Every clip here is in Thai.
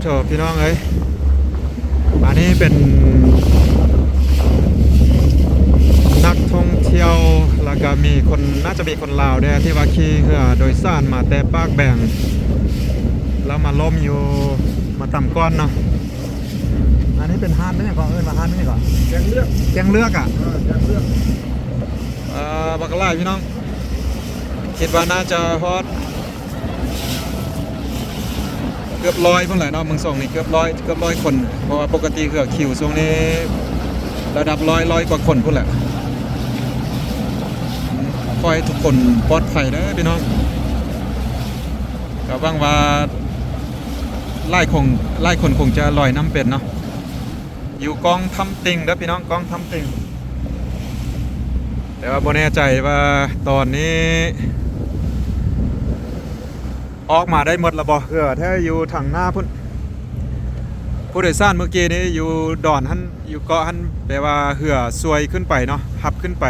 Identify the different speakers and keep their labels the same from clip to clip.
Speaker 1: โถพี่น้องเอ้ยอันนี้เป็นนักท่องเที่ยวแล้วก็มีคนน่าจะมีคนลาวด้วยที่ว่าขี่เรือโดยสารมาแต่ปากแบ่งแล้วมาล้มอยู่มาต่ำก้อนเนาะอันนี้เป็นฮานไหมเนี่ยก่อนมาฮานไหมเนี่ยก่อนแกงเลือกอ่ะแกงเลือกบักไล่พี่น้องคิดว่าน่าจะฮอตเกือบร้อยเท่าไหร่เนาะมึงส่งนี่เกือบร้อยคนเพราะว่าปกติคือคิวช่วงนี้ระดับร้อยกว่าคนพุ่นแหละคอยทุกคนปลอดภัยนะพี่น้องก็หวังว่าไล่คนคงจะลอยน้ำเป็นเนาะอยู่กองทำติงนะพี่น้องกองทำติงแต่ว่าบ่แน่ใจว่าตอนนี้ออกมาได้หมดละบ่ถ้าอยู่ทางหน้าพุ่นผู้โดยสารเมื่อกี้นี้อยู่ดอนหันอยู่เกาะหันแปลว่าเหือซวยขึ้นไปเนาะหับขึ้นไป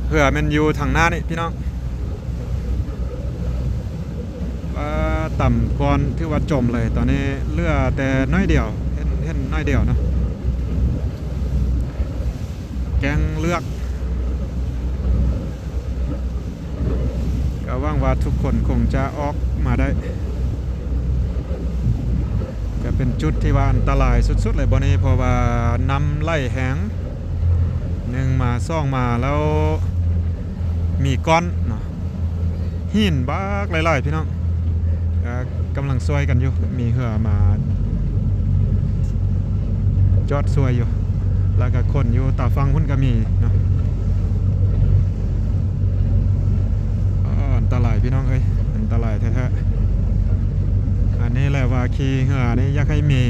Speaker 1: เหือมันอยู่ทางหน้านี่พี่น้องต่ำก่อนที่ว่าจมเลยตอนนี้เรือแต่น้อยเดียวเห็นน้อยเดียวเนาะแกงเลือกก็หวังว่าทุกคนคงจะออกมาได้ก็เป็นจุดที่ว่าอันตรายสุดๆเลยบ่นี้เพราะว่าน้ำไหลแห้งหนึ่งมาซ่องมาแล้วมีก้อนเนาะหินบากหลายๆพี่น้องกำลังซวยกันอยู่มีเหือมาจอดซวยอยู่แล้วก็คนอยู่ตาฟังหุ่นก็มีเนาะอันตรายพี่น้องเอ้ยอันตรายแท้ๆอันนี้แหละว่าขี่เหือนี่อยากให้มี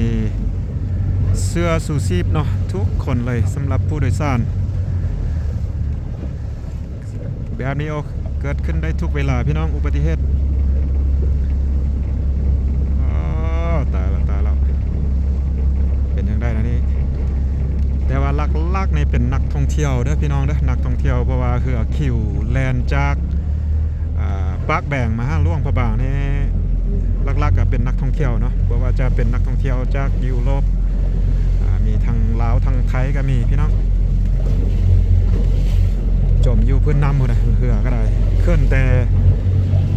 Speaker 1: เสื้อชูชีพเนาะทุกคนเลยสำหรับผู้โดยสารแบบนี้เกิดขึ้นได้ทุกเวลาพี่น้องอุบัติเหตุตายแล้วเป็นยังได้นะนี่แต่ว่าลักในเป็นนักท่องเที่ยวเด้อพี่น้องเด้อนักท่องเที่ยวเพราะว่าคือคิวแลนจากปากแบ่งมาล่วงพระบางนี่ลักๆก็เป็นนักท่องเที่ยวเนาะเพราะว่าจะเป็นนักท่องเที่ยวจากยุโรปมีทางลาวทางไทยก็มีพี่น้องจมอยู่พื้นน้ำหมดเลยเหือก็ได้เคลื่อนแต่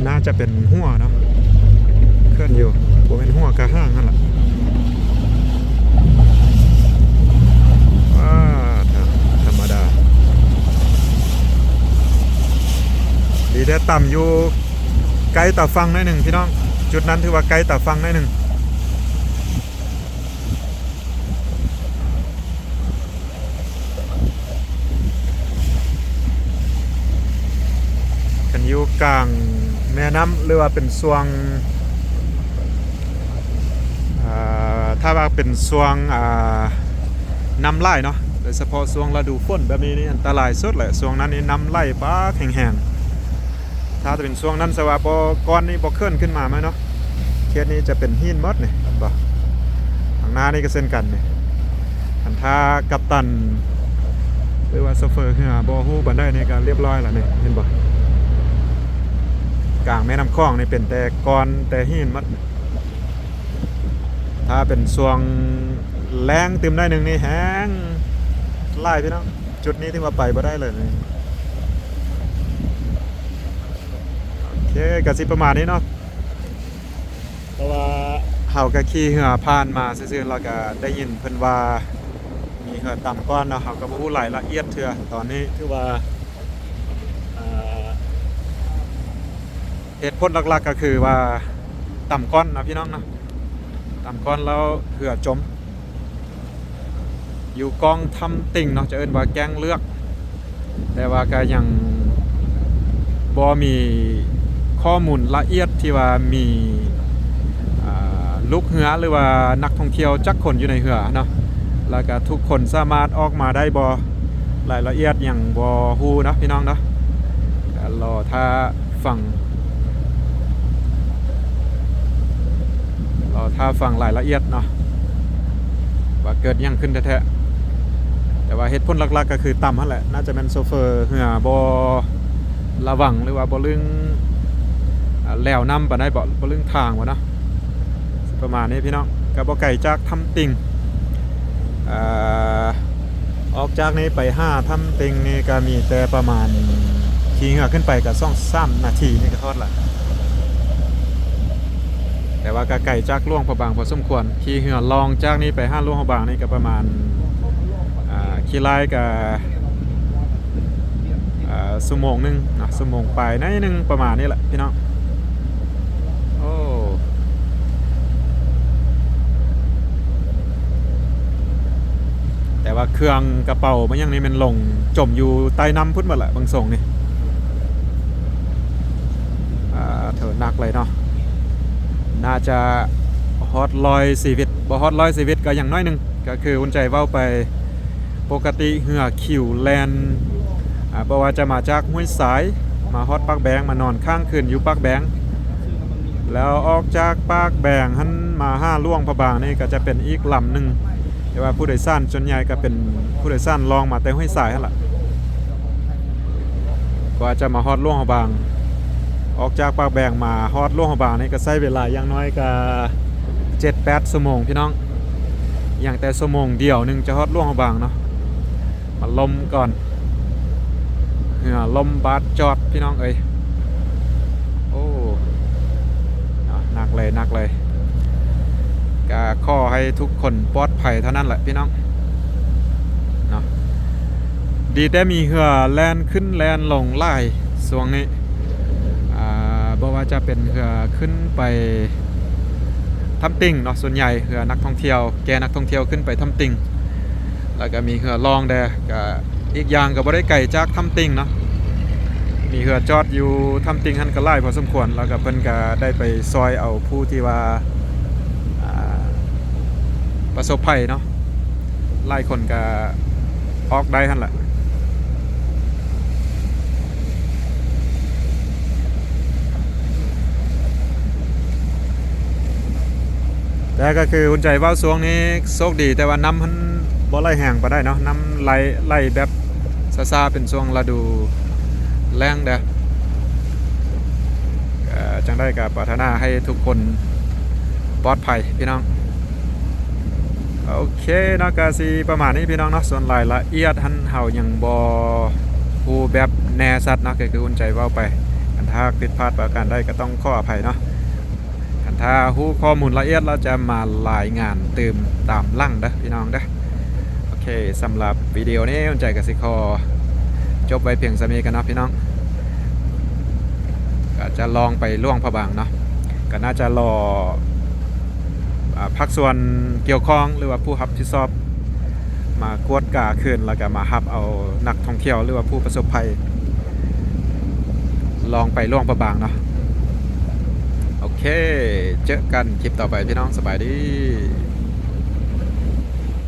Speaker 1: น่าจะเป็นหัวเนาะเคลื่อนอยู่ผมเป็นหัวกระห้างนั่นแหละธรรมดาดีแต่ต่ำอยู่ไกลตาฟังหน่อยหนึ่งพี่น้องจุดนั้นถือว่าไกลตาฟังหน่อยหนึ่งกันอยู่กลางแม่น้ำหรือว่าเป็นช่วงถ้าว่าเป็นช่วงน้ำไหลเนาะโดยเฉพาะช่วงฤดูฝนแบบนี้นี่อันตรายสุดเลยช่วงนั้นนี่น้ำไหลปากแห้งๆถ้าจะเป็นช่วงนั้นสว่าบก้อนนี้บเคลื่อนขึ้นมาไหมเนาะเคสนี้จะเป็นหินมดเนี่ยบ่ทางหน้านี่ก็เส้นกันเนี่ยอันท่ากัปตันหรือว่าโซเฟอร์เหือบฮู้บันได้ในการเรียบร้อยแล้วเนี่ยเห็นบ่กลางแม่น้ำคลองนี่เป็นแต่ก้อนแต่หินมดถ้าเป็นช่วงแรงเต็มได้หนึ่งนี่แห้งไล่พี่น้องจุดนี้ที่ว่าไปบ่ได้เลยโอเคกสิประมาณนี้เนาะเพราะว่าเฮาก็ขี่เหือผ่านมาซื่อๆเราก็ได้ยินเพิ่นว่ามีเหือต่ำก้อนเนาะเฮาก็บ่ฮู้รายละเอียดเทื่อตอนนี้ถือว่าเหตุผลหลักๆก็คือว่าต่ำก้อนนะพี่น้องเนาะต่ำก้อนแล้วเหือจมอยู่กองทำติ่งเนาะจะเอิ้นว่าแกงเลือกแต่ว่าก็ยังบ่มีข้อมูลละเอียดที่ว่ามีลูกเหือหรือว่านักท่องเที่ยวจักคนอยู่ในเหือเนาะแล้วก็ทุกคนสามารถออกมาได้บ่รายละเอียดอย่างบ่ฮู้นะพี่น้องเนาะรอถ้าฟังรายละเอียดเนาะว่าเกิดยังขึ้นแท้ๆแต่ว่าเหตุผลหลักๆก็คือต่ำนั่นแหละน่าจะเป็นโซเฟอร์เหือบระวังหรือว่าบ่ลึง แล้วนำปานได้บ่ลึงทางวะเนาะประมาณนี้พี่น้องก็บ่ไกลจากทำติงอ่าออกจากนี้ไป5ทำติงนี่ก็มีแต่ประมาณขี่เหือขึ้นไปก็2-3 นาทีนี่ก็ทอดละแต่ว่าก็ไกลจากหลวงพระบางพอสมควรขี่เหือลองจากนี้ไปหลวงพระบางนี่ก็ประมาณขี่ไล่ก็ชั่วโมงนึงนะชั่วโมงไปนิดนึงประมาณนี้แหละพี่น้องโอ้แต่ว่าเครื่องกระเป๋ามันยังนี่มันลงจมอยู่ใต้น้ำพุ่นหมดแหละบางส่งนี่เถอะหนักเลยเนาะน่าจะฮอต140บ่ฮอต140ก็อย่างน้อยหนึงก็คืออุ่นใจเว้าไปปกติเหือขิวแลนเพราะว่าจะมาจากห้วยสายมาฮอตปากแบงมานอนข้างคืนอยู่ปากแบงแล้วออกจากปากแบงหันมาหลวงพระบางนี่ก็จะเป็นอีกลำหนึ่งแต่ว่าผู้โดยสารส่วนใหญ่ก็เป็นผู้โดยสารลองมาแต่ห้วยสายนั่นแหละกว่าจะมาฮอตหลวงพระบางออกจากปากแบงมาฮอตหลวงพระบางนี่ก็ใช้เวลาอย่างน้อยก็7-8 ชั่วโมงพี่น้องอย่างแต่ชั่วโมงเดียวนึงจะฮอตหลวงพระบางเนาะมาลมก่อนลมบาดจอดพี่น้องเอ้ยโอ้หนักเลยก็ขอให้ทุกคนปลอดภัยเท่านั้นแหละพี่น้องเนาะดีแต่มีเหือแลนขึ้นแลนลงไล่ช่วงนี้บอกว่าจะเป็นเหือขึ้นไปทำติงเนาะส่วนใหญ่เหือนักท่องเที่ยวแกนักท่องเที่ยวขึ้นไปทำติงแล้วก็มีเหือลองแดก็อีกอย่างก็บ่ได้ไกลจากทำติงเนาะมีเหือจอดอยู่ทำติงหันก็ไล่พอสมควรแล้วก็เพิ่นก็ได้ไปซอยเอาผู้ที่ว่าประสบภัยเนาะไล่คนก็ออกได้หั่นแหละแต่ก็คืออุ่นใจว่าช่วงนี้โชคดีแต่ว่าน้ำมันบ่ไหลแห้งไปได้เนาะน้ำไหลแบบซาๆเป็นช่วงฤดูแล้งเด้อจังได้กับปรารถนาให้ทุกคนปลอดภัยพี่น้องโอเคเนาะก็สิประมาณนี้พี่น้องเนาะส่วนรายละเอียดหันเฮายังบ่ฮู้แบบแน่ชัดเนาะก็คืออุ่นใจเว้าไปอันถ้าผิดพลาดประการใดก็ต้องขออภัยเนาะอันถ้าฮู้ข้อมูลละเอียดเราจะมารายงานเติมตามหลังเด้อพี่น้องเด้อโอเคสำหรับวิดีโอนี้อุ่นใจก็สิขอจบไว้เพียงสมีกันเนาะพี่น้องก็จะลองไปล่วงพระบางเนาะก็น่าจะรอพักส่วนเกี่ยวข้องหรือว่าผู้รับผิดชอบมากวดกาคืนแล้วก็มารับเอานักท่องเที่ยวหรือว่าผู้ประสบภัยลองไปล่วงพระบางเนาะโอเคเจอกันคลิปต่อไปพี่น้องสบายดี